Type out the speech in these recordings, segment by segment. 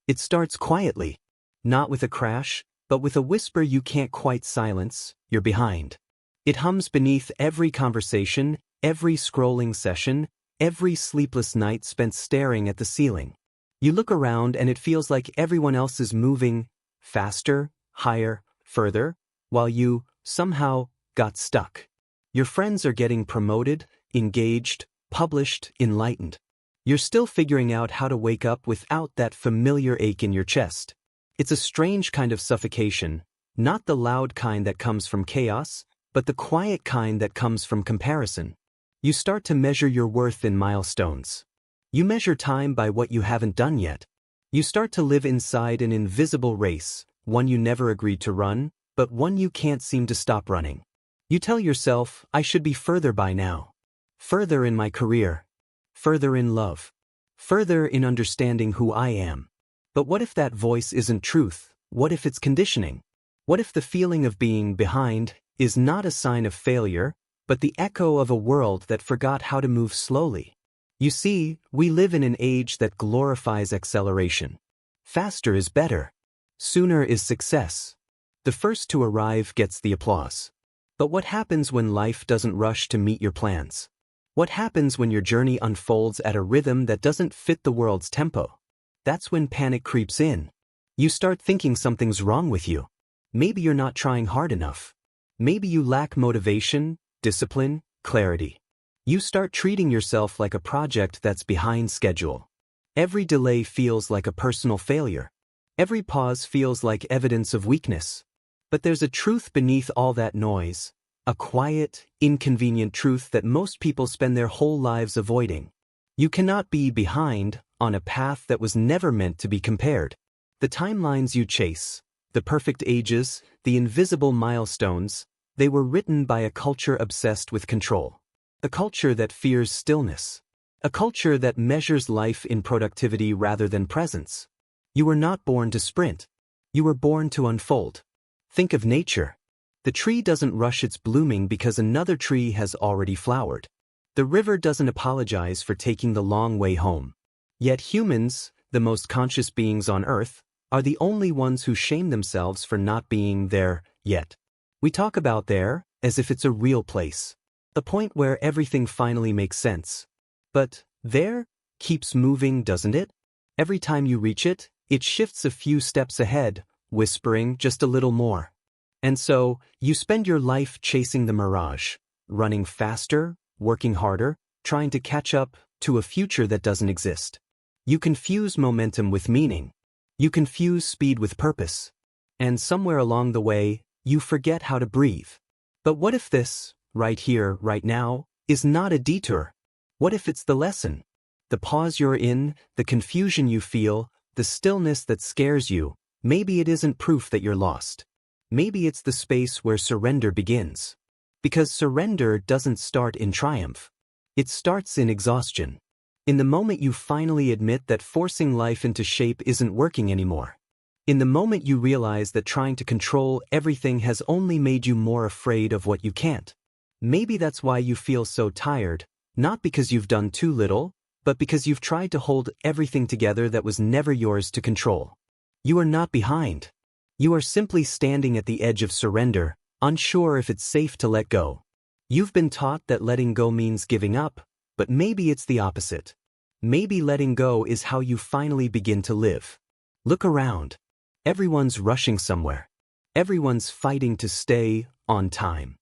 It starts quietly. Not with a crash, but with a whisper you can't quite silence: you're behind. It hums beneath every conversation, every scrolling session, every sleepless night spent staring at the ceiling. You look around and it feels like everyone else is moving faster, higher, further, while you, somehow, got stuck. Your friends are getting promoted, engaged, published, enlightened. You're still figuring out how to wake up without that familiar ache in your chest. It's a strange kind of suffocation, not the loud kind that comes from chaos, but the quiet kind that comes from comparison. You start to measure your worth in milestones. You measure time by what you haven't done yet. You start to live inside an invisible race, one you never agreed to run, but one you can't seem to stop running. You tell yourself, I should be further by now. Further in my career. Further in love. Further in understanding who I am. But what if that voice isn't truth? What if it's conditioning? What if the feeling of being behind is not a sign of failure, but the echo of a world that forgot how to move slowly? You see, we live in an age that glorifies acceleration. Faster is better. Sooner is success. The first to arrive gets the applause. But what happens when life doesn't rush to meet your plans? What happens when your journey unfolds at a rhythm that doesn't fit the world's tempo? That's when panic creeps in. You start thinking something's wrong with you. Maybe you're not trying hard enough. Maybe you lack motivation, discipline, clarity. You start treating yourself like a project that's behind schedule. Every delay feels like a personal failure. Every pause feels like evidence of weakness. But there's a truth beneath all that noise, a quiet, inconvenient truth that most people spend their whole lives avoiding. You cannot be behind on a path that was never meant to be compared. The timelines you chase, the perfect ages, the invisible milestones, they were written by a culture obsessed with control. A culture that fears stillness. A culture that measures life in productivity rather than presence. You were not born to sprint. You were born to unfold. Think of nature. The tree doesn't rush its blooming because another tree has already flowered. The river doesn't apologize for taking the long way home. Yet humans, the most conscious beings on earth, are the only ones who shame themselves for not being there yet. We talk about there as if it's a real place. The point where everything finally makes sense. But there keeps moving, doesn't it? Every time you reach it, it shifts a few steps ahead, whispering just a little more. And so, you spend your life chasing the mirage, running faster, working harder, trying to catch up to a future that doesn't exist. You confuse momentum with meaning. You confuse speed with purpose. And somewhere along the way, you forget how to breathe. But what if this, right here, right now, is not a detour? What if it's the lesson? The pause you're in, the confusion you feel, the stillness that scares you, maybe it isn't proof that you're lost. Maybe it's the space where surrender begins. Because surrender doesn't start in triumph. It starts in exhaustion. In the moment you finally admit that forcing life into shape isn't working anymore. In the moment you realize that trying to control everything has only made you more afraid of what you can't. Maybe that's why you feel so tired, not because you've done too little, but because you've tried to hold everything together that was never yours to control. You are not behind. You are simply standing at the edge of surrender, unsure if it's safe to let go. You've been taught that letting go means giving up, but maybe it's the opposite. Maybe letting go is how you finally begin to live. Look around. Everyone's rushing somewhere. Everyone's fighting to stay on time.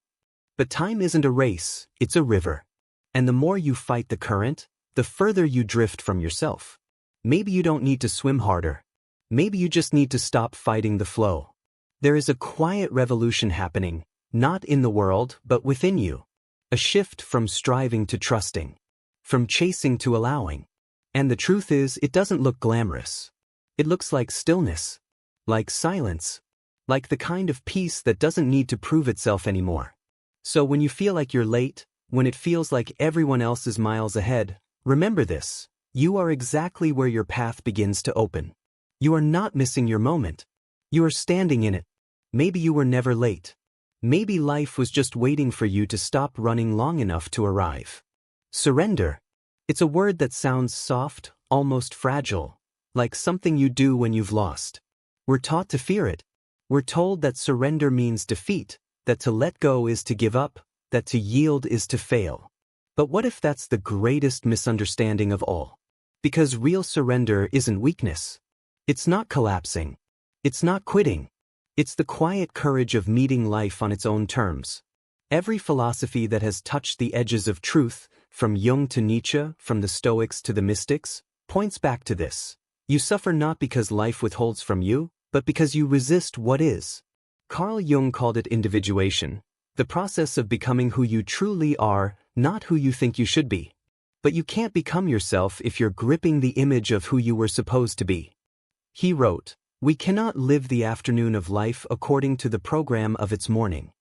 But time isn't a race, it's a river. And the more you fight the current, the further you drift from yourself. Maybe you don't need to swim harder. Maybe you just need to stop fighting the flow. There is a quiet revolution happening, not in the world, but within you. A shift from striving to trusting. From chasing to allowing. And the truth is, it doesn't look glamorous. It looks like stillness. Like silence. Like the kind of peace that doesn't need to prove itself anymore. So when you feel like you're late, when it feels like everyone else is miles ahead, remember this: you are exactly where your path begins to open. You are not missing your moment. You are standing in it. Maybe you were never late. Maybe life was just waiting for you to stop running long enough to arrive. Surrender. It's a word that sounds soft, almost fragile, like something you do when you've lost. We're taught to fear it. We're told that surrender means defeat, that to let go is to give up, that to yield is to fail. But what if that's the greatest misunderstanding of all? Because real surrender isn't weakness. It's not collapsing. It's not quitting. It's the quiet courage of meeting life on its own terms. Every philosophy that has touched the edges of truth, from Jung to Nietzsche, from the Stoics to the mystics, points back to this. You suffer not because life withholds from you, but because you resist what is. Carl Jung called it individuation, the process of becoming who you truly are, not who you think you should be. But you can't become yourself if you're gripping the image of who you were supposed to be. He wrote, "We cannot live the afternoon of life according to the program of its morning.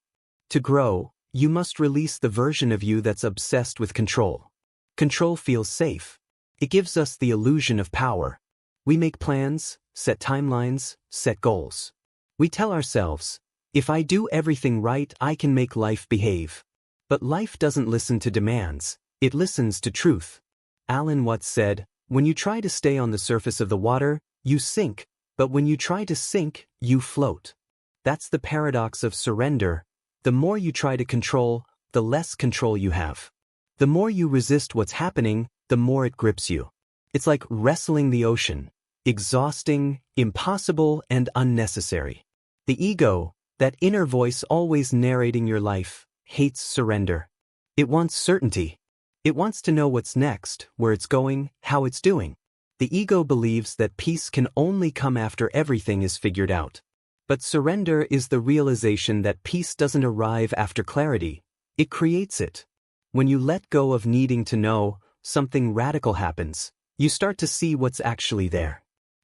To grow, you must release the version of you that's obsessed with control. Control feels safe. It gives us the illusion of power. We make plans, set timelines, set goals. We tell ourselves, if I do everything right, I can make life behave. But life doesn't listen to demands, it listens to truth." Alan Watts said, "When you try to stay on the surface of the water, you sink, but when you try to sink, you float." That's the paradox of surrender. The more you try to control, the less control you have. The more you resist what's happening, the more it grips you. It's like wrestling the ocean. Exhausting, impossible, and unnecessary. The ego, that inner voice always narrating your life, hates surrender. It wants certainty. It wants to know what's next, where it's going, how it's doing. The ego believes that peace can only come after everything is figured out. But surrender is the realization that peace doesn't arrive after clarity, it creates it. When you let go of needing to know, something radical happens. You start to see what's actually there.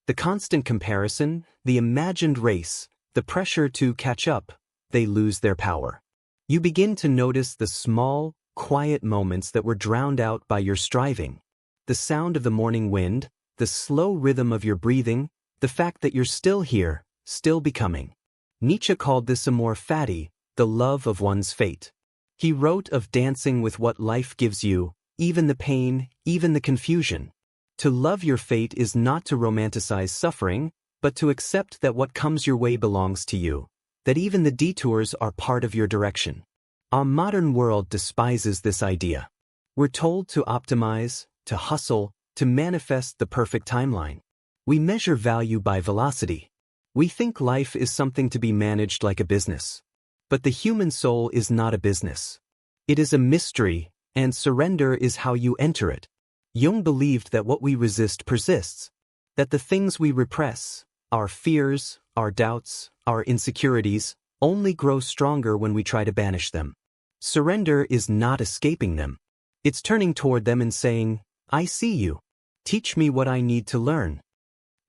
The constant comparison, the imagined race, the pressure to catch up, they lose their power. You begin to notice the small, quiet moments that were drowned out by your striving. The sound of the morning wind, the slow rhythm of your breathing, the fact that you're still here, still becoming. Nietzsche called this amor fati, the love of one's fate. He wrote of dancing with what life gives you, even the pain, even the confusion. To love your fate is not to romanticize suffering, but to accept that what comes your way belongs to you, that even the detours are part of your direction. Our modern world despises this idea. We're told to optimize, to hustle, to manifest the perfect timeline. We measure value by velocity. We think life is something to be managed like a business. But the human soul is not a business. It is a mystery, and surrender is how you enter it. Jung believed that what we resist persists, that the things we repress, our fears, our doubts, our insecurities, only grow stronger when we try to banish them. Surrender is not escaping them. It's turning toward them and saying, "I see you. Teach me what I need to learn."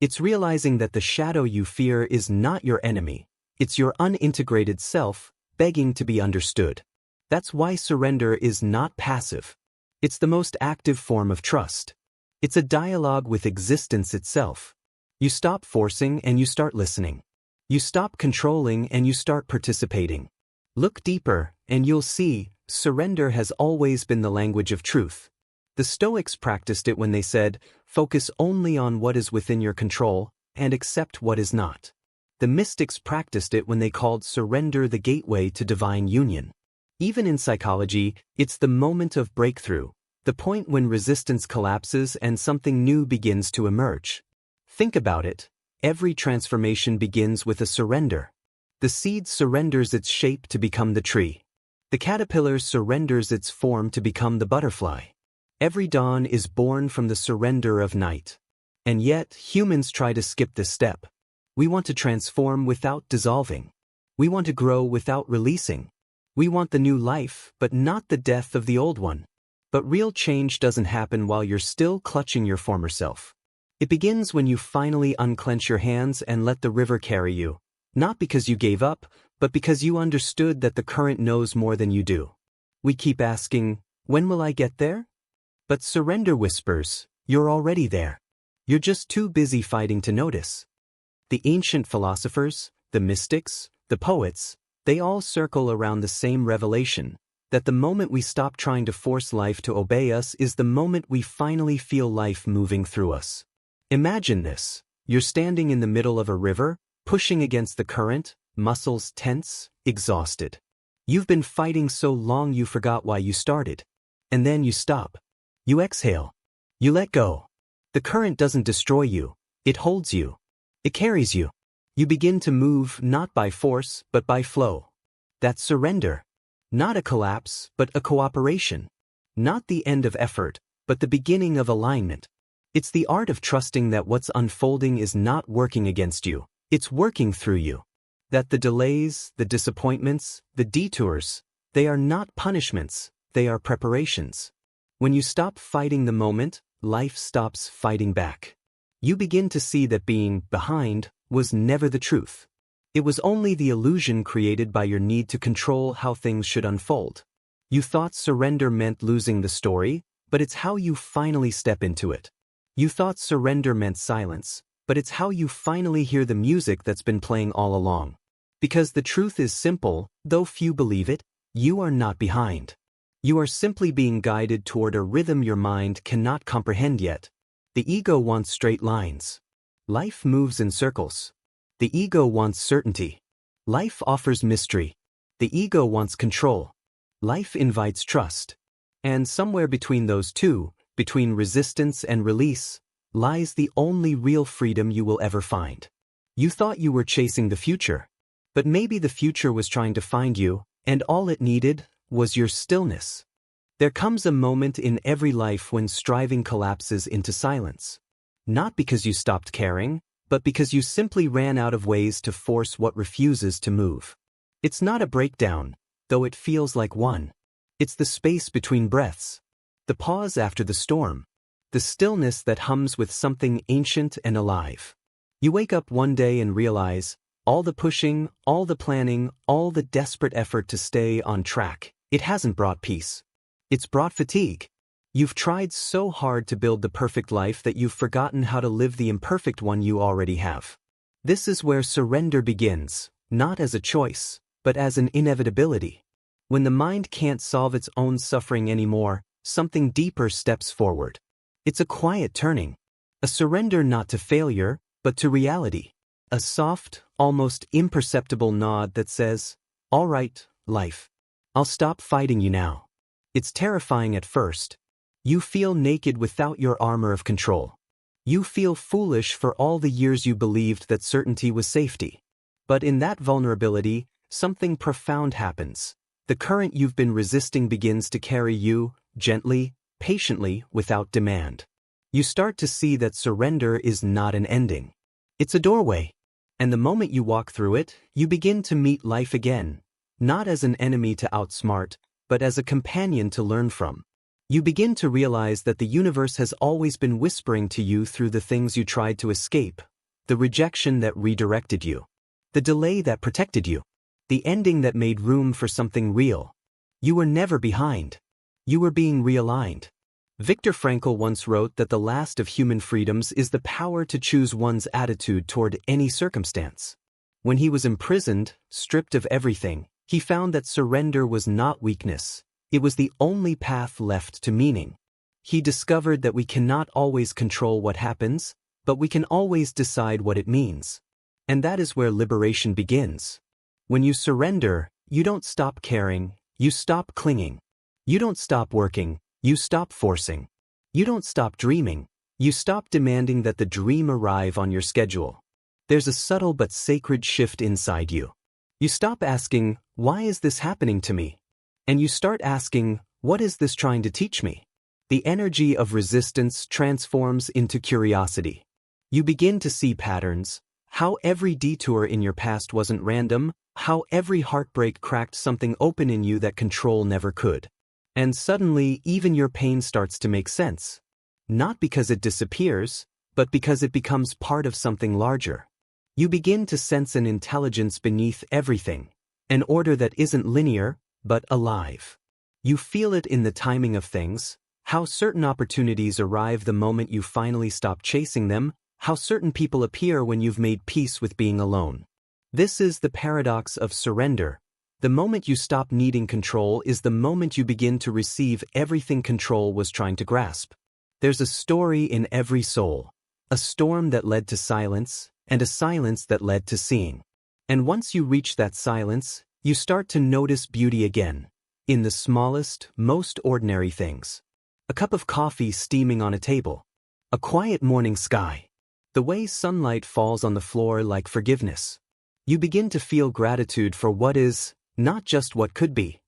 It's realizing that the shadow you fear is not your enemy, it's your unintegrated self, begging to be understood. That's why surrender is not passive. It's the most active form of trust. It's a dialogue with existence itself. You stop forcing and you start listening. You stop controlling and you start participating. Look deeper, and you'll see, surrender has always been the language of truth. The Stoics practiced it when they said, focus only on what is within your control, and accept what is not. The mystics practiced it when they called surrender the gateway to divine union. Even in psychology, it's the moment of breakthrough, the point when resistance collapses and something new begins to emerge. Think about it. Every transformation begins with a surrender. The seed surrenders its shape to become the tree. The caterpillar surrenders its form to become the butterfly. Every dawn is born from the surrender of night. And yet, humans try to skip this step. We want to transform without dissolving. We want to grow without releasing. We want the new life, but not the death of the old one. But real change doesn't happen while you're still clutching your former self. It begins when you finally unclench your hands and let the river carry you, not because you gave up, but because you understood that the current knows more than you do. We keep asking, when will I get there? But surrender whispers, you're already there. You're just too busy fighting to notice. The ancient philosophers, the mystics, the poets, they all circle around the same revelation, that the moment we stop trying to force life to obey us is the moment we finally feel life moving through us. Imagine this. You're standing in the middle of a river, pushing against the current, muscles tense, exhausted. You've been fighting so long you forgot why you started. And then you stop. You exhale. You let go. The current doesn't destroy you. It holds you. It carries you. You begin to move not by force but by flow. That's surrender. Not a collapse, but a cooperation. Not the end of effort, but the beginning of alignment. It's the art of trusting that what's unfolding is not working against you, it's working through you. That the delays, the disappointments, the detours, they are not punishments, they are preparations. When you stop fighting the moment, life stops fighting back. You begin to see that being behind was never the truth. It was only the illusion created by your need to control how things should unfold. You thought surrender meant losing the story, but it's how you finally step into it. You thought surrender meant silence, but it's how you finally hear the music that's been playing all along. Because the truth is simple, though few believe it, you are not behind. You are simply being guided toward a rhythm your mind cannot comprehend yet. The ego wants straight lines. Life moves in circles. The ego wants certainty. Life offers mystery. The ego wants control. Life invites trust. And somewhere between those two, between resistance and release, lies the only real freedom you will ever find. You thought you were chasing the future. But maybe the future was trying to find you, and all it needed was your stillness. There comes a moment in every life when striving collapses into silence. Not because you stopped caring, but because you simply ran out of ways to force what refuses to move. It's not a breakdown, though it feels like one. It's the space between breaths. The pause after the storm. The stillness that hums with something ancient and alive. You wake up one day and realize, all the pushing, all the planning, all the desperate effort to stay on track, it hasn't brought peace. It's brought fatigue. You've tried so hard to build the perfect life that you've forgotten how to live the imperfect one you already have. This is where surrender begins, not as a choice, but as an inevitability. When the mind can't solve its own suffering anymore, something deeper steps forward. It's a quiet turning. A surrender not to failure, but to reality. A soft, almost imperceptible nod that says, "All right, life. I'll stop fighting you now." It's terrifying at first. You feel naked without your armor of control. You feel foolish for all the years you believed that certainty was safety. But in that vulnerability, something profound happens. The current you've been resisting begins to carry you, gently, patiently, without demand. You start to see that surrender is not an ending. It's a doorway. And the moment you walk through it, you begin to meet life again, not as an enemy to outsmart, but as a companion to learn from. You begin to realize that the universe has always been whispering to you through the things you tried to escape, the rejection that redirected you, the delay that protected you, the ending that made room for something real. You were never behind. You were being realigned. Viktor Frankl once wrote that the last of human freedoms is the power to choose one's attitude toward any circumstance. When he was imprisoned, stripped of everything, he found that surrender was not weakness. It was the only path left to meaning. He discovered that we cannot always control what happens, but we can always decide what it means. And that is where liberation begins. When you surrender, you don't stop caring, you stop clinging. You don't stop working, you stop forcing. You don't stop dreaming, you stop demanding that the dream arrive on your schedule. There's a subtle but sacred shift inside you. You stop asking, "Why is this happening to me?" And you start asking, "What is this trying to teach me?" The energy of resistance transforms into curiosity. You begin to see patterns, how every detour in your past wasn't random, how every heartbreak cracked something open in you that control never could. And suddenly, even your pain starts to make sense. Not because it disappears, but because it becomes part of something larger. You begin to sense an intelligence beneath everything, an order that isn't linear, but alive. You feel it in the timing of things, how certain opportunities arrive the moment you finally stop chasing them, how certain people appear when you've made peace with being alone. This is the paradox of surrender. The moment you stop needing control is the moment you begin to receive everything control was trying to grasp. There's a story in every soul. a storm that led to silence, and a silence that led to seeing. And once you reach that silence, you start to notice beauty again, in the smallest, most ordinary things. A cup of coffee steaming on a table. A quiet morning sky. The way sunlight falls on the floor like forgiveness. You begin to feel gratitude for what is, not just what could be.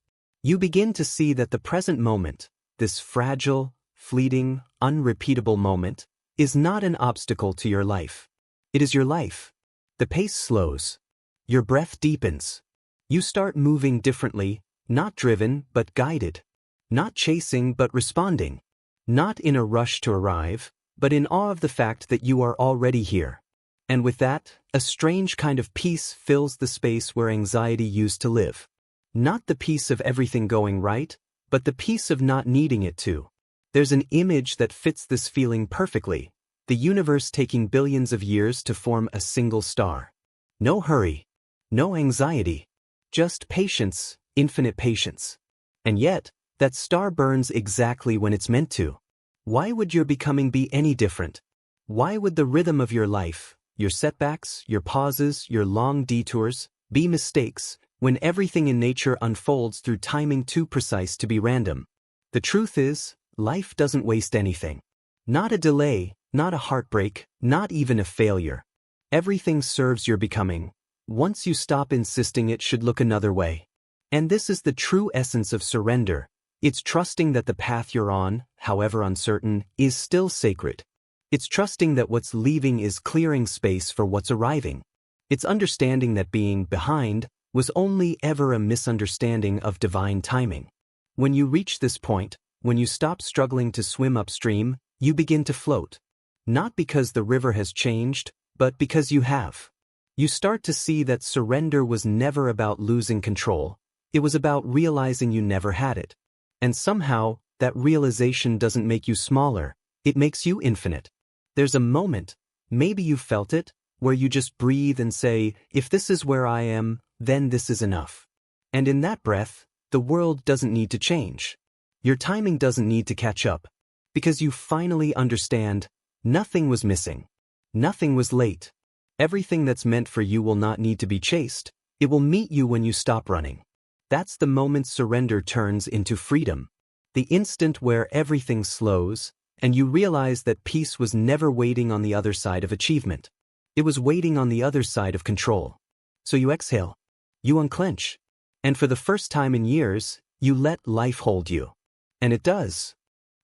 You begin to see that the present moment, this fragile, fleeting, unrepeatable moment, is not an obstacle to your life. It is your life. The pace slows. Your breath deepens. You start moving differently, not driven but guided. Not chasing but responding. Not in a rush to arrive, but in awe of the fact that you are already here. And with that, a strange kind of peace fills the space where anxiety used to live. Not the peace of everything going right, but the peace of not needing it to. There's an image that fits this feeling perfectly, the universe taking billions of years to form a single star. No hurry. No anxiety. Just patience, infinite patience. And yet, that star burns exactly when it's meant to. Why would your becoming be any different? Why would the rhythm of your life, your setbacks, your pauses, your long detours, be mistakes, when everything in nature unfolds through timing too precise to be random? The truth is, life doesn't waste anything. Not a delay, not a heartbreak, not even a failure. Everything serves your becoming, once you stop insisting it should look another way. And this is the true essence of surrender. It's trusting that the path you're on, however uncertain, is still sacred. It's trusting that what's leaving is clearing space for what's arriving. It's understanding that being behind was only ever a misunderstanding of divine timing. When you reach this point, when you stop struggling to swim upstream, you begin to float. Not because the river has changed, but because you have. You start to see that surrender was never about losing control. It was about realizing you never had it. And somehow, that realization doesn't make you smaller, it makes you infinite. There's a moment, maybe you've felt it, where you just breathe and say, if this is where I am, then this is enough. And in that breath, the world doesn't need to change. Your timing doesn't need to catch up. Because you finally understand, nothing was missing. Nothing was late. Everything that's meant for you will not need to be chased. It will meet you when you stop running. That's the moment surrender turns into freedom. The instant where everything slows, and you realize that peace was never waiting on the other side of achievement. It was waiting on the other side of control. So you exhale. You unclench. And for the first time in years, you let life hold you. And it does.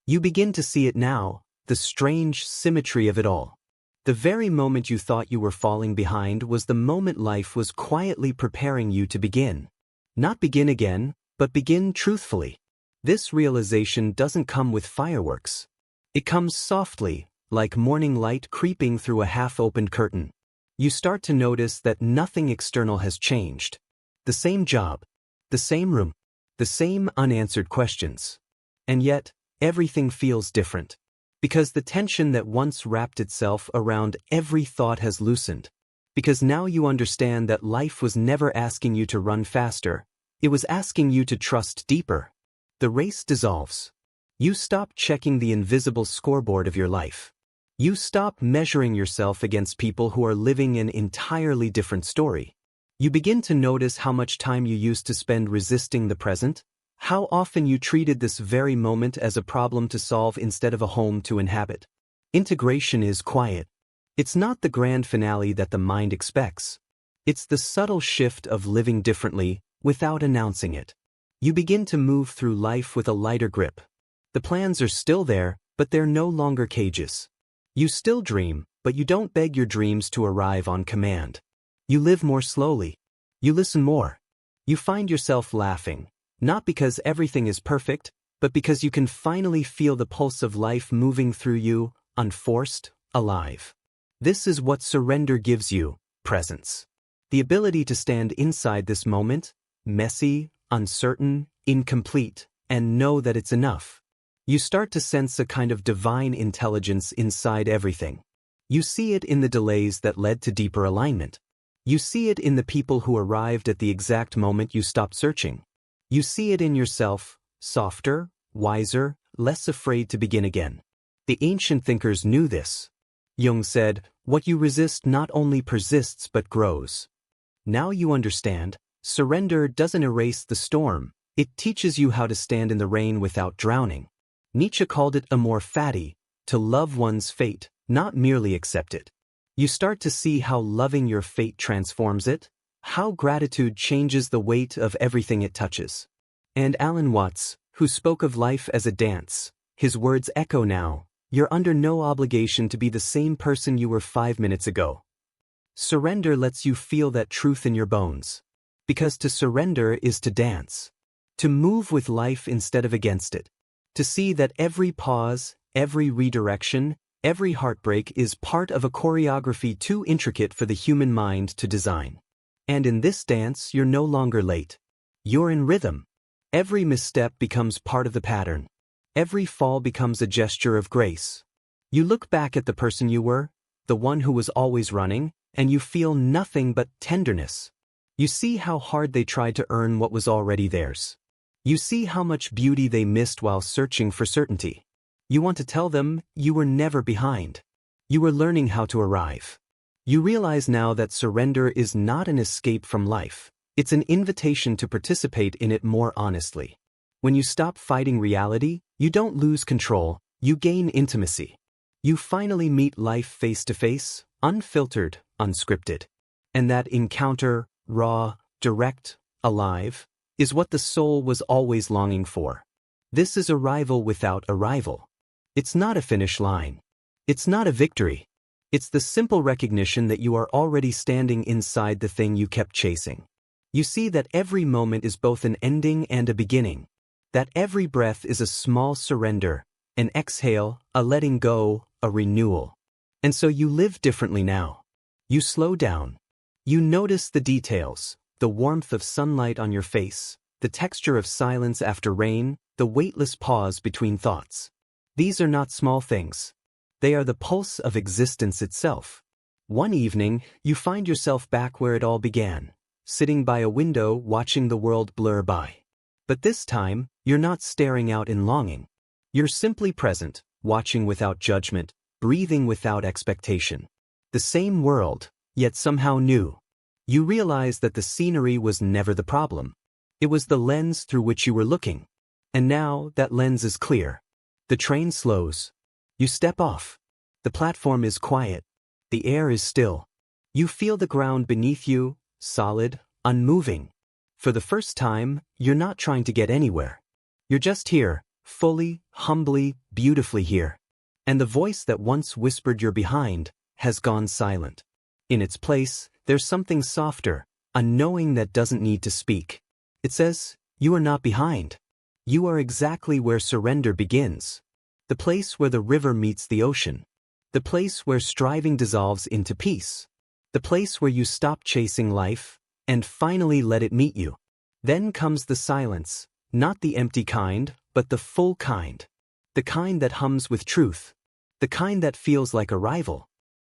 You begin to see it now, the strange symmetry of it all. The very moment you thought you were falling behind was the moment life was quietly preparing you to begin. Not begin again, but begin truthfully. This realization doesn't come with fireworks. It comes softly, like morning light creeping through a half-opened curtain. You start to notice that nothing external has changed. The same job, the same room, the same unanswered questions. And yet, everything feels different. Because the tension that once wrapped itself around every thought has loosened. Because now you understand that life was never asking you to run faster, it was asking you to trust deeper. The race dissolves. You stop checking the invisible scoreboard of your life. You stop measuring yourself against people who are living an entirely different story. You begin to notice how much time you used to spend resisting the present, how often you treated this very moment as a problem to solve instead of a home to inhabit. Integration is quiet. It's not the grand finale that the mind expects. It's the subtle shift of living differently without announcing it. You begin to move through life with a lighter grip. The plans are still there, but they're no longer cages. You still dream, but you don't beg your dreams to arrive on command. You live more slowly. You listen more. You find yourself laughing, not because everything is perfect, but because you can finally feel the pulse of life moving through you, unforced, alive. This is what surrender gives you, presence. The ability to stand inside this moment, messy, uncertain, incomplete, and know that it's enough. You start to sense a kind of divine intelligence inside everything. You see it in the delays that led to deeper alignment. You see it in the people who arrived at the exact moment you stopped searching. You see it in yourself, softer, wiser, less afraid to begin again. The ancient thinkers knew this. Jung said, "What you resist not only persists but grows." Now you understand, surrender doesn't erase the storm, it teaches you how to stand in the rain without drowning. Nietzsche called it amor fati, to love one's fate, not merely accept it. You start to see how loving your fate transforms it, how gratitude changes the weight of everything it touches. And Alan Watts, who spoke of life as a dance, his words echo now, "You're under no obligation to be the same person you were 5 minutes ago." Surrender lets you feel that truth in your bones. Because to surrender is to dance. To move with life instead of against it. To see that every pause, every redirection, every heartbreak is part of a choreography too intricate for the human mind to design. And in this dance, you're no longer late. You're in rhythm. Every misstep becomes part of the pattern. Every fall becomes a gesture of grace. You look back at the person you were, the one who was always running, and you feel nothing but tenderness. You see how hard they tried to earn what was already theirs. You see how much beauty they missed while searching for certainty. You want to tell them you were never behind. You were learning how to arrive. You realize now that surrender is not an escape from life. It's an invitation to participate in it more honestly. When you stop fighting reality, you don't lose control, you gain intimacy. You finally meet life face to face, unfiltered, unscripted. And that encounter, raw, direct, alive, is what the soul was always longing for. This is arrival without arrival. It's not a finish line. It's not a victory. It's the simple recognition that you are already standing inside the thing you kept chasing. You see that every moment is both an ending and a beginning. That every breath is a small surrender, an exhale, a letting go, a renewal. And so you live differently now. You slow down. You notice the details, the warmth of sunlight on your face, the texture of silence after rain, the weightless pause between thoughts. These are not small things. They are the pulse of existence itself. One evening, you find yourself back where it all began, sitting by a window watching the world blur by. But this time, you're not staring out in longing. You're simply present, watching without judgment, breathing without expectation. The same world, yet somehow new. You realize that the scenery was never the problem. It was the lens through which you were looking. And now that lens is clear. The train slows. You step off. The platform is quiet. The air is still. You feel the ground beneath you, solid, unmoving. For the first time, you're not trying to get anywhere. You're just here, fully, humbly, beautifully here. And the voice that once whispered you're behind has gone silent. In its place, there's something softer, a knowing that doesn't need to speak. It says, you are not behind. You are exactly where surrender begins. The place where the river meets the ocean. The place where striving dissolves into peace. The place where you stop chasing life and finally let it meet you. Then comes the silence, not the empty kind, but the full kind. The kind that hums with truth. The kind that feels like arrival.